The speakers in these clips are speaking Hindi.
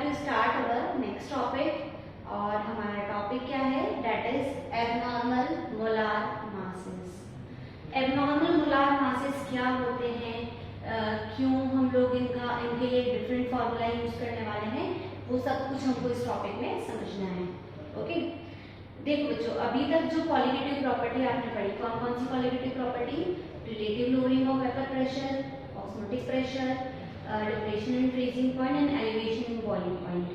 To start our next topic और हमारा टॉपिक क्या है, that is abnormal molar masses. Abnormal molar masses क्या होते हैं, क्यों हम लोग इनके लिए डिफरेंट फार्मूला यूज करने वाले हैं, वो सब कुछ हमको इस टॉपिक में समझना है। ओके, देखो बच्चों, अभी तक जो क्वालिटेटिव प्रॉपर्टी आपने पढ़ी, कौन कौन सी qualitative property, relative lowering of vapour pressure, osmotic pressure, depression in freezing point and elevation in boiling point,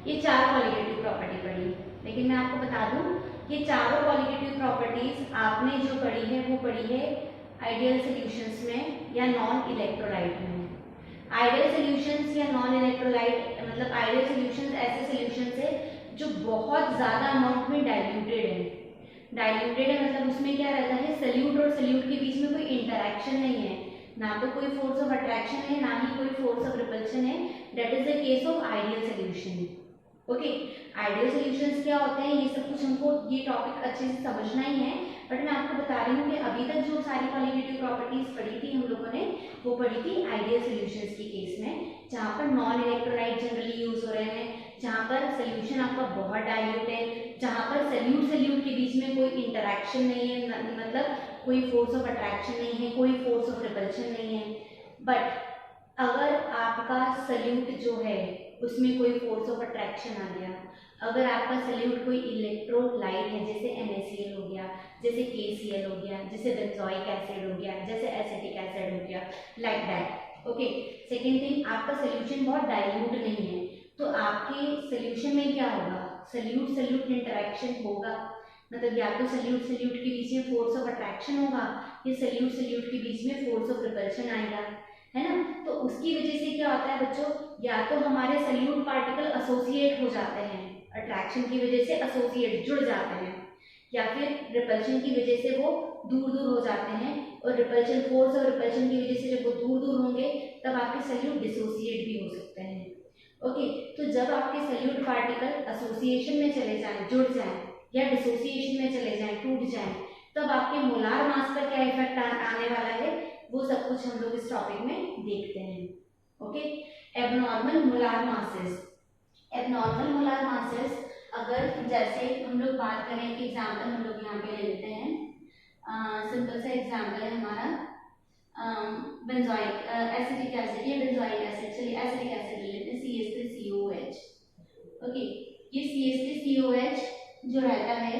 ये चार क्वालिटेटिव प्रॉपर्टी पढ़ी। लेकिन मैं आपको बता दूं, ये चारों क्वालिटेटिव प्रॉपर्टीज आपने जो पढ़ी है वो पढ़ी है आइडियल सॉल्यूशंस में या नॉन इलेक्ट्रोलाइट में। आइडियल सॉल्यूशंस या नॉन इलेक्ट्रोलाइट मतलब आइडियल सॉल्यूशंस ऐसे सॉल्यूशंस है जो बहुत ज्यादा अमाउंट में डाइल्यूटेड है। डाइल्यूटेड है मतलब उसमें क्या रहता है, सल्यूट और सल्यूट के बीच में कोई इंटरेक्शन नहीं है, ना तो कोई फोर्स ऑफ अट्रैक्शन है ना ही कोई फोर्स ऑफ रिपल्शन है। That is the case of ideal solution. Okay, ideal solutions क्या होते हैं, ये सब कुछ हमको ये टॉपिक अच्छे से समझना ही है, बट मैं आपको बता रही हूँ कि अभी तक जो सारी क्वालिटेटिव प्रॉपर्टीज पढ़ी थी हम लोगों ने, वो पढ़ी थी आइडियल सॉल्यूशंस के केस में, जहाँ पर नॉन इलेक्ट्रोलाइट जनरली यूज हो रहे हैं, जहाँ पर सोल्यूशन आपका बहुत डाइल्यूट है, जहाँ पर सल्यूट सल्यूट के बीच में कोई इंटरेक्शन नहीं है, मतलब कोई फोर्स ऑफ अट्रैक्शन नहीं है, कोई फोर्स ऑफ रिपल्शन नहीं है। बट अगर आपका सल्यूट जो है उसमें कोई फोर्स ऑफ अट्रैक्शन आ गया, अगर आपका सल्यूट कोई इलेक्ट्रोलाइट है, जैसे NaCl हो गया, जैसे KCl हो गया, जैसे बेंजोइक एसिड हो गया, जैसे एसिटिक एसिड हो गया, like that. Okay, second thing, आपका सोल्यूशन बहुत डाइल्यूट नहीं है, तो आपके सोल्यूशन में क्या होगा, सल्यूट सल्यूट इंटरेक्शन होगा, मतलब या तो सल्यूट सल्यूट के बीच में फोर्स ऑफ अट्रैक्शन होगा या सल्यूट सल्यूट के बीच में फोर्स ऑफ रिपल्शन आएगा, है ना। तो उसकी वजह से क्या होता है बच्चों, या तो हमारे सल्यूट पार्टिकल एसोसिएट हो जाते हैं, अट्रैक्शन की वजह से एसोसिएट जुड़ जाते हैं, या फिर रिपल्शन की वजह से वो दूर दूर हो जाते हैं, और रिपल्शन फोर्स और रिपल्शन की वजह से जब वो दूर दूर होंगे तब आपके सल्यूट डिसोसिएट भी हो सकते हैं। ओके, तो जब आपके सल्यूट पार्टिकल एसोसिएशन में चले जाएं, जुड़ जाएं, या डिसोसिएशन में चले जाएं, टूट जाएं, तब आपके मोलार मास पर क्या इफेक्ट आने वाला है, वो सब कुछ हम लोग इस टॉपिक में देखते हैं। Okay, abnormal molar masses. Abnormal molar masses, अगर जैसे हम लोग बात करें कि एग्जाम्पल हम लोग यहाँ पे ले लेते हैं, सिंपल सा एग्जाम्पल है हमारा बेंजोइक एसिटिक एसिड या बेंजोइक एसिड, चलिए एसिटिक एसिड ले लेते हैं, CH3COH। ओके, ये CH3COH जो रहता है,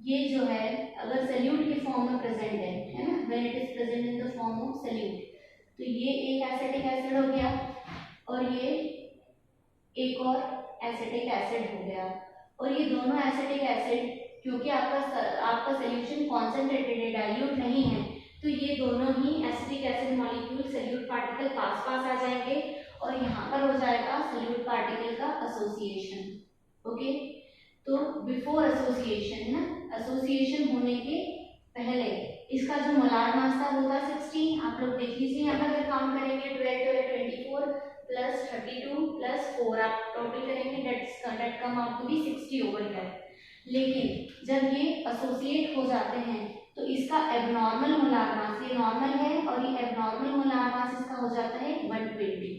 ये जो है अगर सल्यूट के फॉर्म में प्रेजेंट है ना, when it is present in the form of solute, तो ये एक एसिटिक एसिड हो गया और ये एक और एसिटिक एसिड हो गया, और ये दोनों एसिटिक एसिड, क्योंकि आपका सॉल्यूशन कॉन्सेंट्रेटेड है, डाइल्यूट नहीं है, तो ये दोनों ही acetic acid molecule solute particle पास पास आ जाएंगे और यहाँ पर हो जाएगा सल्यूट पार्टिकल का एसोसिएशन। ओके, तो बिफोर एसोसिएशन ना, एसोसिएशन होने के पहले इसका जो मोलार मास था वो था 16। आप लोग देख लीजिए यहाँ पर अगर काउंट करेंगे 12 24 प्लस 32 प्लस 4 आप टोटल करेंगे, that come out to be 60 over है। लेकिन जब ये एसोसिएट हो जाते हैं तो इसका एबनॉर्मल मोलार मास, ये नॉर्मल है और ये एबनॉर्मल मोलार मास इसका हो जाता है 120।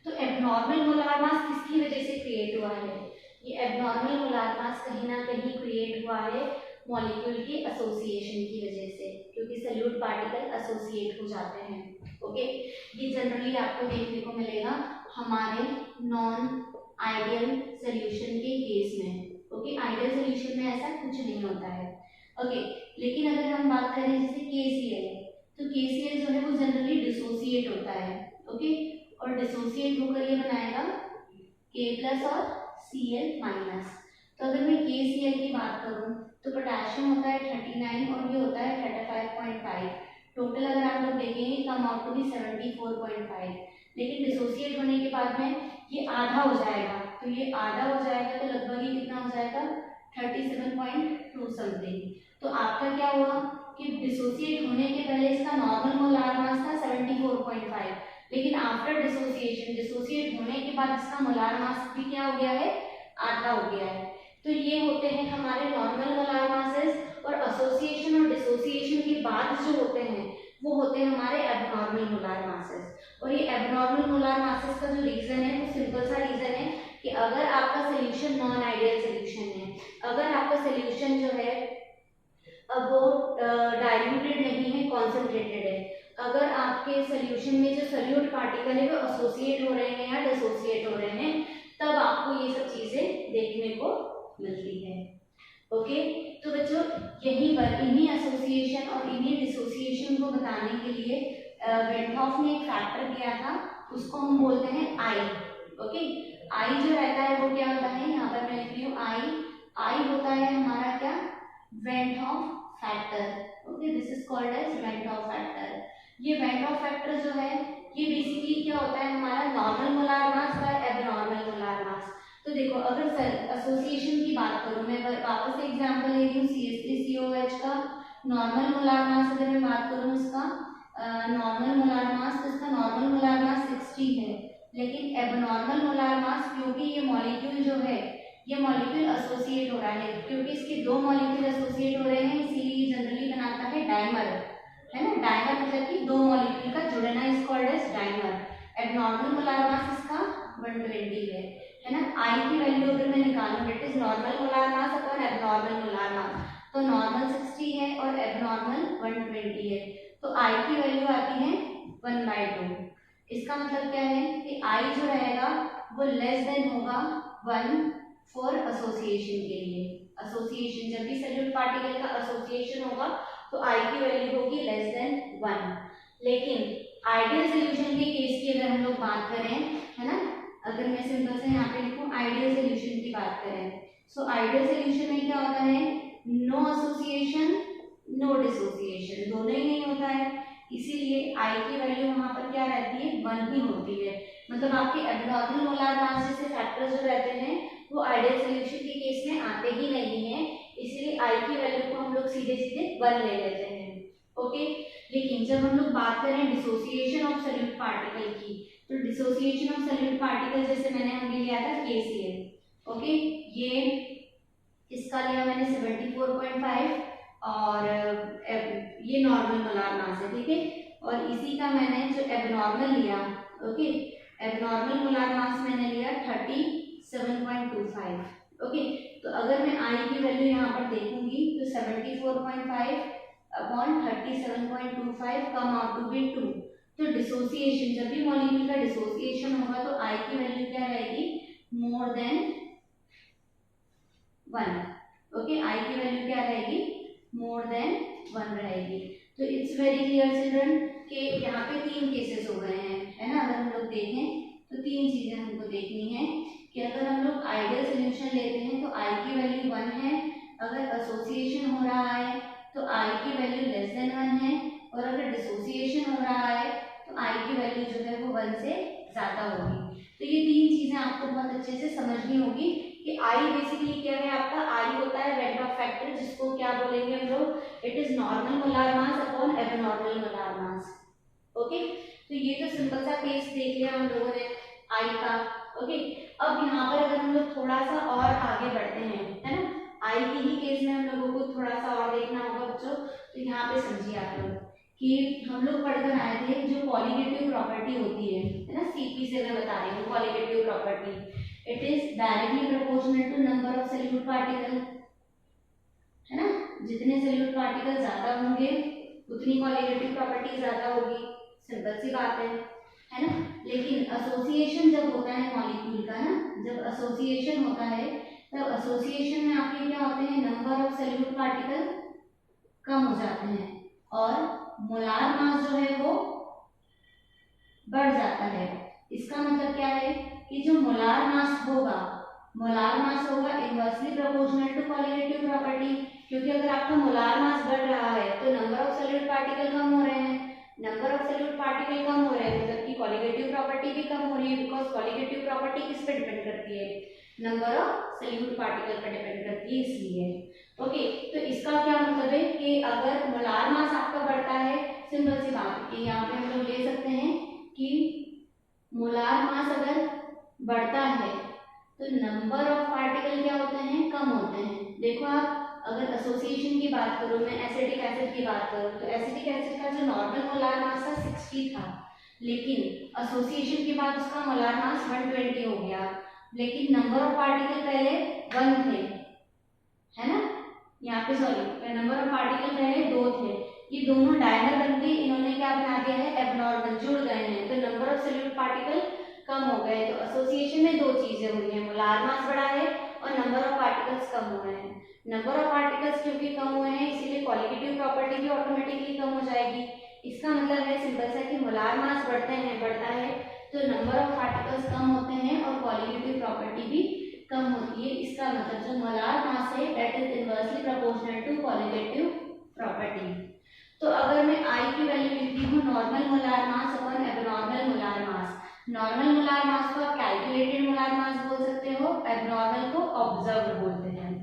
तो एबनॉर्मल मोलार मास किसकी वजह से क्रिएट हुआ है, ये एबनॉर्मल मोलार मास कहीं ना कहीं क्रिएट हुआ है मॉलिक्यूल के एसोसिएशन की वजह से, क्योंकि सल्यूट पार्टिकल एसोसिएट हो जाते हैं। ओके, ये जनरली आपको देखने को मिलेगा हमारे नॉन आइडियल सॉल्यूशन के केस में। ओके, आइडियल सॉल्यूशन में ऐसा कुछ नहीं होता है। ओके, लेकिन अगर हम बात करें जैसे KCl, तो KCl जो है वो जनरली डिसोसिएट होता है। ओके, और डिसोसिएट होकर ये बनाएगा K+ और Cl-। तो अगर मैं KCl की बात करूं तो पोटेशियम होता है 39 और ये होता है 35.5। टोटल अगर आप लोग देखेंगे कम आउट टू बी 74.5, लेकिन डिसोसिएट होने के बाद में ये आधा हो जाएगा, तो ये आधा हो जाएगा तो लगभग ही कितना हो जाएगा 37.2 समथिंग। तो आपका क्या हुआ कि डिसोसिएट होने के पहले इसका नॉर्मल मोलार मास था 74.5, लेकिन आफ्टर डिसोसिएशन, डिसोसिएट होने के बाद इसका मोलार मास भी क्या हो गया है, आधा हो गया है। तो ये होते हैं हमारे नॉर्मल मोलार मासेस, और एसोसिएशन और डिसोसिएशन के बाद जो होते हैं वो होते हैं हमारे एबनॉर्मल मोलार मासेस। और ये एबनॉर्मल मोलार मासेस का जो रीजन है वो सिंपल सा रीजन है कि अगर आपका सोल्यूशन नॉन आइडियल सोल्यूशन है, अगर आपका सोल्यूशन जो है अब वो डाइल्यूटेड नहीं है, कॉन्सेंट्रेटेड है, अगर आपके सोल्यूशन में जो सोल्यूट पार्टिकल है वो एसोसिएट हो रहे हैं या डिसोसिएट हो रहे हैं, तब आपको ये सब चीजें देखने को मिलती है। ओके, तो बच्चों यहीं पर इन्हीं एसोसिएशन और इन्हीं डिसोसिएशन को बताने के लिए वेंटॉफ ने एक फैक्टर दिया था, उसको हम बोलते हैं आई। ओके, आई जो रहता है वो क्या होता है, यहाँ पर मैं लिख रही हूँ आई होता है हमारा क्या, van't Hoff factor. Okay, this is called as van't Hoff factor. ये वेंटॉफ फैक्टर जो है ये बेसिकली क्या होता है, हमारा नॉर्मल मोलार मास और एबनॉर्मल मोलार मास। तो देखो अगर एसोसिएशन की बात करूं, मैं वापस से एग्जांपल ले रही हूँ CH3COH का नॉर्मल मोलार मास, अगर मैं बात करूं इसका नॉर्मल मोलार मास, तो इसका नॉर्मल मोलार मास 60 है, लेकिन एबनॉर्मल मोलार मास, क्योंकि ये मॉलिक्यूल जो है ये मॉलिक्यूल एसोसिएट हो रहा है, क्योंकि इसके दो मॉलिक्यूल एसोसिएट हो रहे हैं, इसीलिए जनरली बनाता है डाइमर, है ना। डाइमर मतलब कि दो मॉलिक्यूल का जुड़ना is called as dimer. Abnormal molar mass इसका 120 है ना। आई की वैल्यू अगर मैं निकालूं, it is normal molar mass upon abnormal molar मास, तो नॉर्मल 60 है और एबनॉर्मल 120 है, तो आई की वैल्यू आती है 1/2। इसका मतलब क्या है कि आई जो रहेगा वो लेस देन होगा 1 फॉर एसोसिएशन के लिए। एसोसिएशन जब भी सोल्यूट पार्टिकल का एसोसिएशन होगा तो आई की वैल्यू होगी लेस देन 1। लेकिन आइडियल सोल्यूशन के केस की अगर हम लोग बात करें, है ना, अगर मैं सिंपल से यहाँ पे लिखूं आइडियल सोल्यूशन की बात करें, सो आइडियल सोल्यूशन में क्या होता है, नो एसोसिएशन नो डिसोसिएशन, दोनों ही नहीं होता है, इसीलिए आई की वैल्यू वहां पर क्या रहती है, 1 ही होती है। मतलब आपके एबनॉर्मल मोलार मास जैसे फैक्टर्स जो रहते हैं वो आइडियल सोल्यूशन के केस में आते ही नहीं है, इसीलिए आई की वैल्यू को हम लोग सीधे सीधे 1 ले लेते हैं। ओके, लेकिन जब हम लोग बात करें डिसोसिएशन ऑफ सोल्यूट पार्टिकल की, तो डिसोसिएशन ऑफ सोल्यूट पार्टिकल जैसे मैंने हमने लिया था KCl। ओके, ये इसका लिया मैंने 74.5 और ये नॉर्मल मोलार मास है, ठीक है, और इसी का मैंने जो एबनॉर्मल लिया, ओके, एबनॉर्मल मोलार मास मैंने लिया 37.25। ओके, तो अगर मैं आई की वैल्यू यहाँ पर देखूंगी तो 74.5 upon 37.25 come out to be 2। तो डिसोसिएशन, जब भी मॉलिक्यूल का डिसोसिएशन होगा तो आई की वैल्यू क्या रहेगी, मोर देन 1। ओके, आई की वैल्यू क्या रहेगी, मोर देन 1 रहेगी। तो इट्स वेरी क्लियर चिल्ड्रन कि यहाँ पे 3 केसेस हो गए हैं, है ना। अगर हम लोग देखें तो 3 चीजें हमको देखनी है कि अगर हम लोग आइडियल सोल्यूशन लेते हैं तो आई की वैल्यू 1 है, अगर एसोसिएशन हो रहा है तो आई की वैल्यू लेस देन 1 है, और अगर डिसोसिएशन हो रहा है तो आई की वैल्यू जो है वो 1 से ज्यादा होगी। तो ये 3 चीजें आपको बहुत अच्छे से समझनी होगी कि आई बेसिकली क्या है, आपका आई होता है वेंटॉफ फैक्टर, जिसको क्या बोलेंगे हम लोग, it is normal molar mass upon abnormal molar mass. Okay, तो ये तो सिंपल सा केस देख लिया हम लोगों ने आई का। ओके, अब यहाँ पर अगर हम लोग थोड़ा सा और आगे बढ़ते हैं, है ना, आई की ही केस में हम लोगों को थोड़ा सा और देखना होगा बच्चों। तो यहाँ पे समझिए आप लोग कि हम लोग पढ़कर आए थे जो कॉलिगेटिव प्रॉपर्टी होती है ना, CP से मैं बता रही हूँ colligative property, it is directly proportional to number of solute particle, है ना। जितने सोल्यूट पार्टिकल ज्यादा होंगे उतनी कॉलिगेटिव प्रॉपर्टी ज्यादा होगी, सिंपल सी बात है ना। लेकिन एसोसिएशन जब होता है मॉलिक्यूल का ना, जब एसोसिएशन होता है तब एसोसिएशन में आपके क्या होते हैं, नंबर ऑफ सोल्यूट पार्टिकल कम हो जाते हैं और मोलार मास जो है वो बढ़ जाता है। इसका मतलब क्या है कि जो मोलार मास होगा inversely proportional to colligative property, क्योंकि अगर आपका मोलार मास बढ़ रहा है तो नंबर ऑफ सोल्यूट पार्टिकल कम हो रहे हैं, नंबर ऑफ सोल्यूट पार्टिकल कम हो रहे हैं मतलब कि कॉलिगेटिव प्रॉपर्टी भी कम हो रही है, बिकॉज कॉलिगेटिव प्रॉपर्टी किस पे डिपेंड करती है, नंबर ऑफ सोल्यूट पार्टिकल पर डिपेंड करती है, इसलिए। ओके, तो इसका क्या मतलब है कि अगर मोलार मास आपका बढ़ता है, सिंपल सी बात है कि यहाँ पे हम लोग ले सकते हैं कि मोलार मास अगर बढ़ता है तो नंबर ऑफ पार्टिकल क्या होते हैं, कम होते हैं। देखो आप अगर एसोसिएशन की बात करूं, मैं एसिटिक एसिड की बात करूं, तो एसिटिक एसिड का जो नॉर्मल मोलार मास था 60 था, लेकिन एसोसिएशन के बाद उसका मोलार मास 120 हो गया। लेकिन नंबर ऑफ पार्टिकल पहले 1 थे, है ना, यहाँ पे सॉरी नंबर ऑफ पार्टिकल पहले 2 थे, ये दोनों डायनर बनके इन्होंने क्या बना दिया है, एबनॉर्मल, जुड़ गए हैं, तो नंबर ऑफ सॉल्यूट पार्टिकल कम हो गए। तो एसोसिएशन में दो चीजें हुई हैं, मोलार मास बढ़ा है और नंबर ऑफ पार्टिकल्स कम हुए हैं। नंबर ऑफ पार्टिकल्स क्योंकि कम हुए हैं इसीलिए क्वालिटेटिव प्रॉपर्टी भी ऑटोमेटिकली कम हो जाएगी। इसका मतलब है सिंपल सा कि मोलार मास बढ़ता है तो नंबर ऑफ पार्टिकल्स कम होते हैं और क्वालिटेटिव प्रॉपर्टी भी कम होती है। इसका मतलब जो मोलार मास है that is inversely proportional to qualitative property. तो अगर मैं आई की वैल्यू लिखती हूँ normal molar mass upon abnormal molar mass, normal molar mass को आप कैलकुलेटेड मोलार मास बोल सकते हो, एबनॉर्मल को ऑब्जर्व्ड बोलते हैं।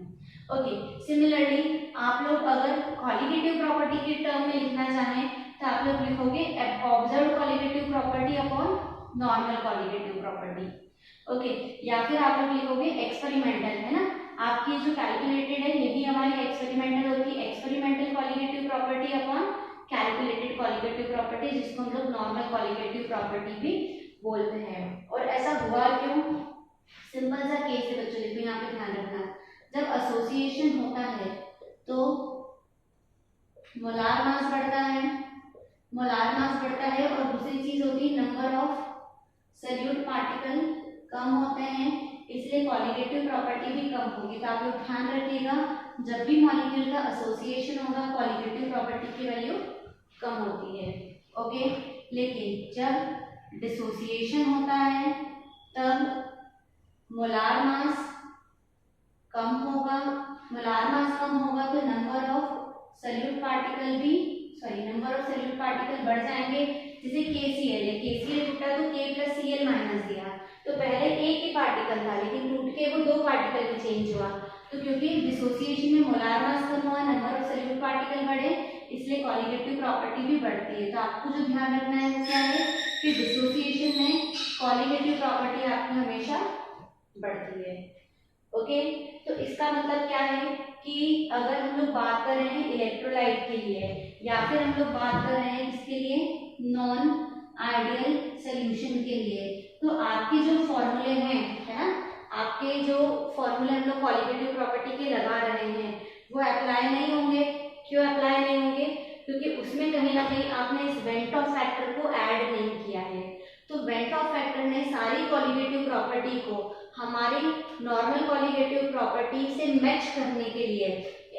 ओके, सिमिलरली आप लोग अगर क्वालिटेटिव प्रॉपर्टी के टर्म में लिखना चाहें तो आप लोग लिखोगे observed qualitative property upon normal qualitative property. Okay, या फिर आप लोग लिखोगे एक्सपेरिमेंटल, है ना, आपकी जो कैलकुलेटेड है ये भी हमारी एक्सपेरिमेंटल होती है, experimental qualitative property upon calculated qualitative property, जिसको हम लोग नॉर्मल क्वालिटेटिव प्रॉपर्टी भी बोलते हैं। और ऐसा हुआ क्यों, सिंपल सा केस है बच्चों, देखो यहाँ पे ध्यान रखना, जब एसोसिएशन होता है तो मोलार मास बढ़ता है, मोलार मास बढ़ता है और दूसरी चीज होती है नंबर ऑफ सॉल्यूट पार्टिकल कम होते हैं, इसलिए क्वालिटेटिव प्रॉपर्टी भी कम होगी। तो आप लोग ध्यान रखिएगा जब भी मॉलिक्यूल का एसोसिएशन होगा क्वालिटेटिव प्रॉपर्टी की वैल्यू कम होती है। ओके, लेकिन जब डिसोसिएशन होता है तब मोलार मास कम होगा, मोलार मास कम होगा तो नंबर ऑफ सॉल्यूट पार्टिकल भी नंबर ऑफ सॉल्यूट पार्टिकल बढ़ जाएंगे। जैसे KCl है, KCl टूटा तो K प्लस Cl माइनस दिया, तो पहले एक ही पार्टिकल था लेकिन टूट के वो 2 पार्टिकल में चेंज हुआ, तो क्योंकि डिसोसिएशन में मोलार मास कम हुआ, नंबर ऑफ सॉल्यूट पार्टिकल बढ़े, इसलिए क्वालिटेटिव प्रॉपर्टी भी बढ़ती है। तो आपको जो ध्यान रखना है वो क्या है कि डिसोसिएशन में क्वालिटेटिव प्रॉपर्टी आपकी हमेशा बढ़ती है। ओके, तो इसका मतलब क्या है कि अगर हम लोग बात कर रहे हैं इलेक्ट्रोलाइट के लिए या फिर हम लोग बात कर रहे हैं इसके लिए नॉन आइडियल सॉल्यूशन के लिए, तो आपके जो फॉर्मूले हैं, है ना, आपके जो फॉर्मूले हम लोग क्वालिटेटिव प्रॉपर्टी के लगा रहे हैं वो अप्लाई नहीं होंगे। क्यों अप्लाई नहीं होंगे, क्योंकि उसमें कहीं ना कहीं आपने इस वेंट ऑफ फैक्टर को ऐड नहीं किया है। तो वेंट ऑफ फैक्टर ने सारी क्वालिटेटिव प्रॉपर्टी को हमारी नॉर्मल क्वालिटेटिव प्रॉपर्टी से मैच करने के लिए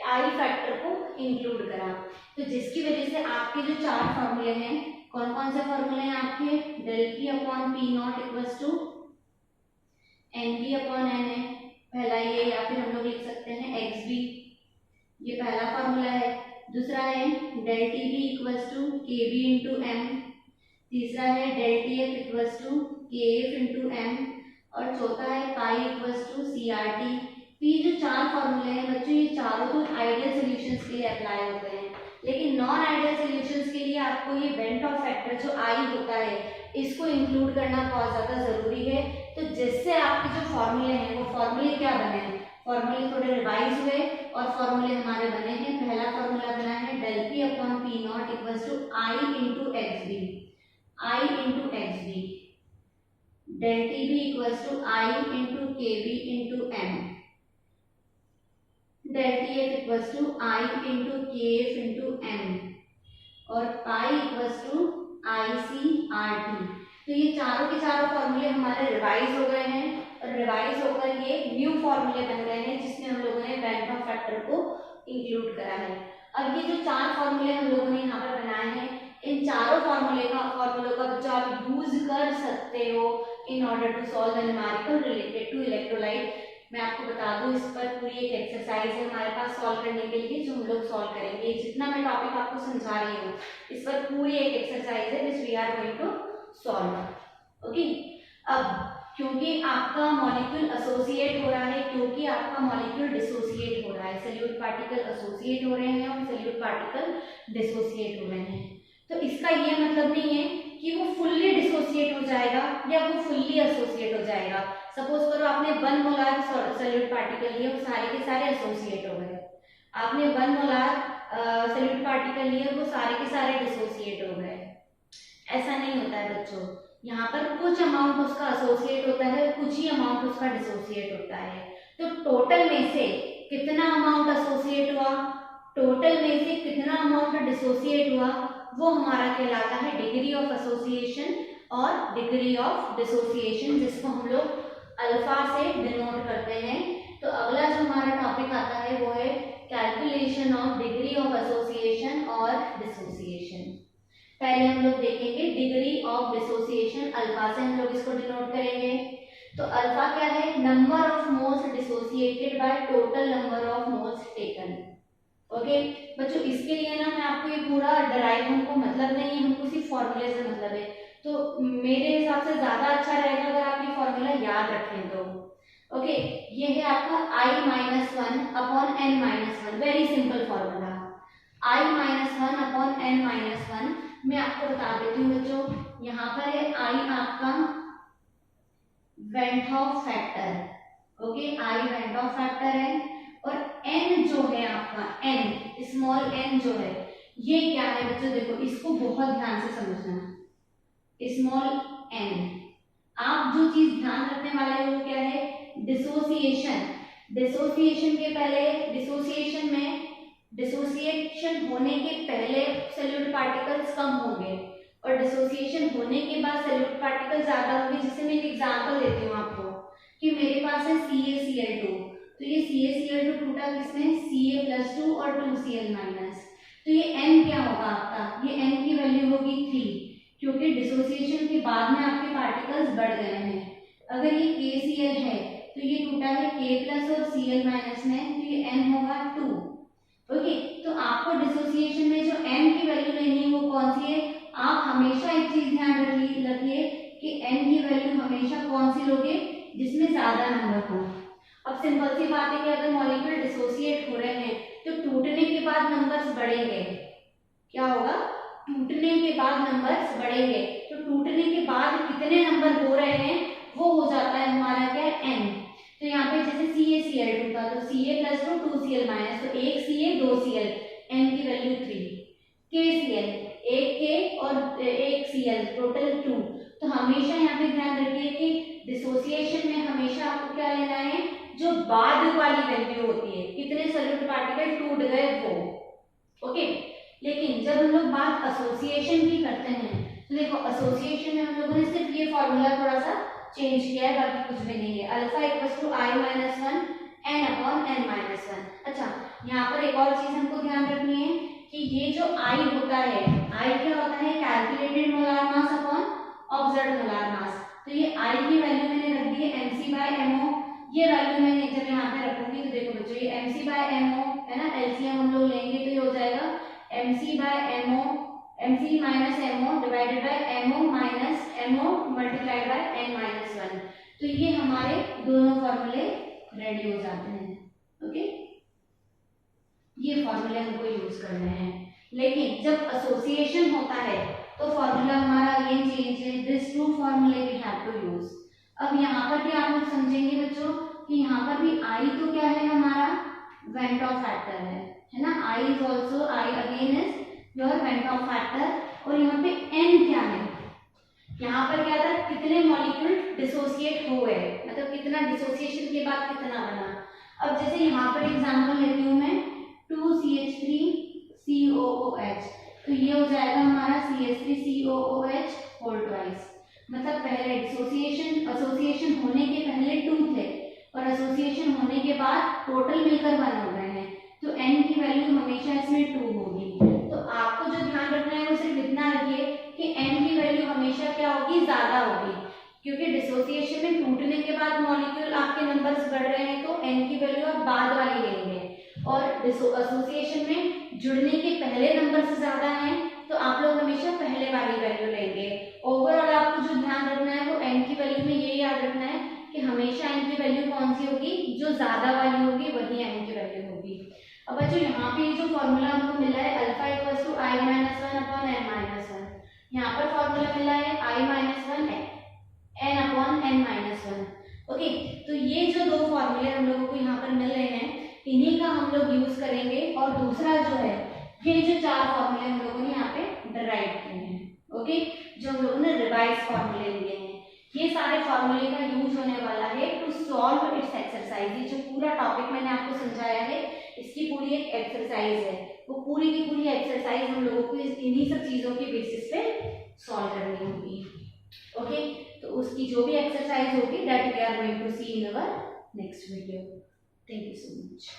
आई फैक्टर को इंक्लूड करा, तो जिसकी वजह से आपके जो 4 फॉर्मूले हैं, कौन कौन से फॉर्मूले हैं आपके, del P upon P not equals to n b upon n है पहला ये, या फिर हम लोग लिख सकते हैं एक्स बी, ये पहला फॉर्मूला है। दूसरा है del T b equals to K b into m, तीसरा है del T f equals to K f into m, और चौथा है pi equals to C R T. तो ये जो 4 फॉर्मूले हैं बच्चों, ये चारों तो आइडियल सॉल्यूशंस के लिए अप्लाई होते हैं, लेकिन नॉन आइडियल सॉल्यूशंस के लिए आपको ये वेंट ऑफ फैक्टर जो आई होता है इसको इंक्लूड करना बहुत ज़्यादा ज़रूरी है। तो जिससे आपके जो फॉर्मूले हैं वो फॉर्मूले क्या बने हैं, फॉर्मूले थोड़े रिवाइज हुए और फॉर्मूले हमारे बने हैं। पहला फॉर्मूला बना है del P upon P not equals to i into x b, i into x b, del T b equals to i into k b into m, del T f equals to i into k f into m, और pi equals to i c R T. तो ये चारों के चारों फॉर्मूले हमारे रिवाइज हो गए हैं और रिवाइज होकर ये न्यू फॉर्मूले बन गए हैं जिसमें हम लोगों ने वेंट ऑफ फैक्टर को इंक्लूड करा है। अब ये जो 4 फॉर्मूले हम लोगों ने यहाँ पर बनाए हैं, इन चारों फॉर्मूलों का बच्चों आप यूज कर सकते हो in order to solve the numerical related to electrolyte. मैं आपको बता दूं इस पर पूरी एक एक्सरसाइज है हमारे पास सॉल्व करने के लिए जो हम लोग सॉल्व करेंगे। जितना मैं टॉपिक आपको समझा रही हूँ इस पर पूरी एक एक्सरसाइज है which we are going to solve. Okay, अब क्योंकि आपका मॉलिक्यूल एसोसिएट हो रहा है, क्योंकि आपका मॉलिक्यूल डिसोसिएट हो रहा है, सॉल्यूट पार्टिकल एसोसिएट हो रहे हैं और सॉल्यूट पार्टिकल डिसोसिएट हो रहे हैं, तो इसका ये मतलब नहीं है कि वो फुल्ली डिसोसिएट हो जाएगा या वो फुल्ली एसोसिएट हो जाएगा। सपोज करो आपने 1 मोलार सॉल्यूट पार्टिकल लिए, वो सारे के सारे एसोसिएट हो गए। आपने 1 मोलार सॉल्यूट पार्टिकल लिए, वो सारे के सारे डिसोसिएट हो गए। ऐसा नहीं होता है बच्चों। यहाँ पर कुछ अमाउंट उसका एसोसिएट होता है, कुछ ही अमाउंट उसका डिसोसिएट होता है। तो टोटल में से कितना अमाउंट एसोसिएट हुआ, टोटल में से कितना अमाउंट डिसोसिएट हुआ, वो हमारा कहलाता है डिग्री ऑफ एसोसिएशन और डिग्री ऑफ डिसोसिएशन, जिसको हम लोग अल्फा से डिनोट करते हैं। तो अगला जो हमारा टॉपिक आता है वो है calculation of degree of association और डिसोसिएशन। पहले हम लोग देखेंगे डिग्री ऑफ डिसोसिएशन, अल्फा से हम लोग इसको डिनोट करेंगे। तो अल्फा क्या है, number of moles dissociated by total number of moles taken. Okay बच्चों, इसके लिए ना मैं आपको ये पूरा डराइव हमको मतलब नहीं है, हमको सिर्फ फॉर्मूले से मतलब है। तो मेरे हिसाब से ज्यादा अच्छा रहेगा अगर आप ये फॉर्मूला याद रखें तो। ओके ये है आपका i-1 upon n-1, very simple formula. i-1 upon n-1 मैं आपको बता देती हूँ बच्चों, यहाँ पर है i आपका went of factor. Okay i went of factor है, और n जो है आपका n स्मॉल n जो है ये क्या है बच्चों, देखो इसको बहुत ध्यान से समझना। स्मॉल n, आप जो चीज ध्यान रखने वाले हो वो क्या है, डिसोसिएशन। डिसोसिएशन के पहले, डिसोसिएशन में डिसोसिएशन होने के पहले सॉल्यूट पार्टिकल्स कम होंगे और डिसोसिएशन होने के बाद सॉल्यूट पार्टिकल्स ज्यादा होंगे। जिससे मैं एक एग्जांपल देती हूँ आपको कि मेरे पास है CaCl2, तो ये CaCl2 टूटा किसमें, Ca+2 और 2Cl-। तो ये n क्या होगा आपका, ये n की वैल्यू होगी 3, क्योंकि डिसोसिएशन के बाद में आपके पार्टिकल्स बढ़ गए हैं। अगर ये KCl है तो ये टूटा है K+ और Cl- में, तो ये n होगा 2। ओके तो आपको डिसोसिएशन में जो n की वैल्यू लेनी है वो कौन सी है, आप हमेशा एक चीज ध्यान रखिए कि n की वैल्यू हमेशा कौन सी लोगे, जिसमें ज्यादा नंबर हो। अब सिंपल सी बात है कि अगर मॉलिक्यूल डिसोसिएट हो रहे हैं तो टूटने के बाद नंबर्स बढ़ेंगे। क्या होगा, टूटने के बाद नंबर्स बढ़ेंगे। तो टूटने के बाद कितने नंबर हो रहे हैं वो हो जाता है हमारा क्या, n। तो यहाँ पे जैसे CaCl2 था तो Ca+2 2Cl-, तो 1 Ca 2 Cl, n की वैल्यू 3। KCl 1 K और 1 Cl, टोटल 2। तो हमेशा यहाँ पे ध्यान रखिए कि डिसोसिएशन में हमेशा आपको क्या लेना है, जो बाद वाली वैल्यू होती है, कितने सॉल्यूट पार्टिकल टूट गए वो। ओके लेकिन जब हम लोग बात एसोसिएशन की करते हैं तो देखो एसोसिएशन में हम लोगों ने सिर्फ ये फॉर्मूला थोड़ा सा चेंज किया है, बाकी कुछ भी नहीं है। Alpha equals to i-1 n upon n-1। अच्छा यहाँ पर एक और चीज हमको ध्यान रखनी है कि ये जो i होता है, i क्या होता है, calculated molar mass upon observed molar mass. तो ये i की वैल्यू मैंने रख दी है mc/mo। ये वैल्यू मैंने जब यहाँ पे रखूंगी तो देखो बच्चों ये mc/mo है ना, एलसीएम हम लोग लेंगे तो ये हो जाएगा mc/mo, mc minus mo divided by mo minus mo multiplied by n-1। तो ये हमारे दोनों फॉर्मूले रेडी हो जाते हैं। ओके ये फॉर्मूले हमको यूज करने हैं, लेकिन जब एसोसिएशन होता है तो फॉर्मूला हमारा अगेन चेंज है, दिस टू फॉर्मूले वी हैव टू यूज। अब यहाँ पर भी आप लोग समझेंगे बच्चों कि यहाँ पर भी i तो क्या है हमारा, वेंट ऑफ फैक्टर है ना, i is also, i again is your went of factor. और यहाँ पे n क्या है, यहाँ पर क्या था, कितने मॉलिक्यूल डिसोसिएट हुए, मतलब कितना डिसोसिएशन के बाद कितना बना। अब जैसे यहाँ पर एग्जांपल लेती हूँ मैं 2CH3COOH, तो ये हो जाएगा हमारा CH3COOH होल ट्वाइस। मतलब पहले एसोसिएशन होने के पहले 2 थे और एसोसिएशन होने के बाद टोटल मिलकर 1 हो गए हैं, तो n की वैल्यू हमेशा इसमें 2 होगी। तो आपको जो ध्यान रखना है वो सिर्फ इतना रखिए कि n की वैल्यू हमेशा क्या होगी, ज्यादा होगी, क्योंकि डिसोसिएशन में टूटने के बाद मॉलिक्यूल आपके नंबर्स बढ़ रहे हैं तो n की वैल्यू आप बाद वाली लेंगे, और एसोसिएशन में जुड़ने के पहले नंबर्स ज्यादा हैं तो आप लोग हमेशा पहले वाली वैल्यू लेंगे। ओवरऑल आपको जो ध्यान रखना है वो n की वैल्यू में ये याद रखना है कि हमेशा n की वैल्यू कौन सी होगी, जो ज्यादा वाली होगी वही n की वैल्यू होगी। अब बच्चों यहाँ पे जो फॉर्मूला हमको मिला है alpha equals to i-1 upon n-1, यहाँ पर फॉर्मूला मिला है i-1 n upon n-1। Okay तो ये जो दो फॉर्मूले हम लोगों को यहाँ पर मिल रहे हैं इन्हीं का हम लोग यूज करेंगे, और दूसरा जो है ये जो 4 फॉर्मूले हम लोगों ने यहाँ पे डराइव किए हैं। ओके जो हम लोगों ने रिवाइज फॉर्मूले सारे फॉर्मूले का यूज होने वाला है टू सॉल्व इट्स एक्सरसाइज। ये जो पूरा टॉपिक मैंने आपको समझाया है इसकी पूरी एक एक्सरसाइज है, वो पूरी की पूरी एक्सरसाइज हम लोगों को इन्हीं सब चीजों के बेसिस पे सॉल्व करनी होगी। ओके, तो उसकी जो भी एक्सरसाइज होगी that we are going to see in our next video. Thank you so much.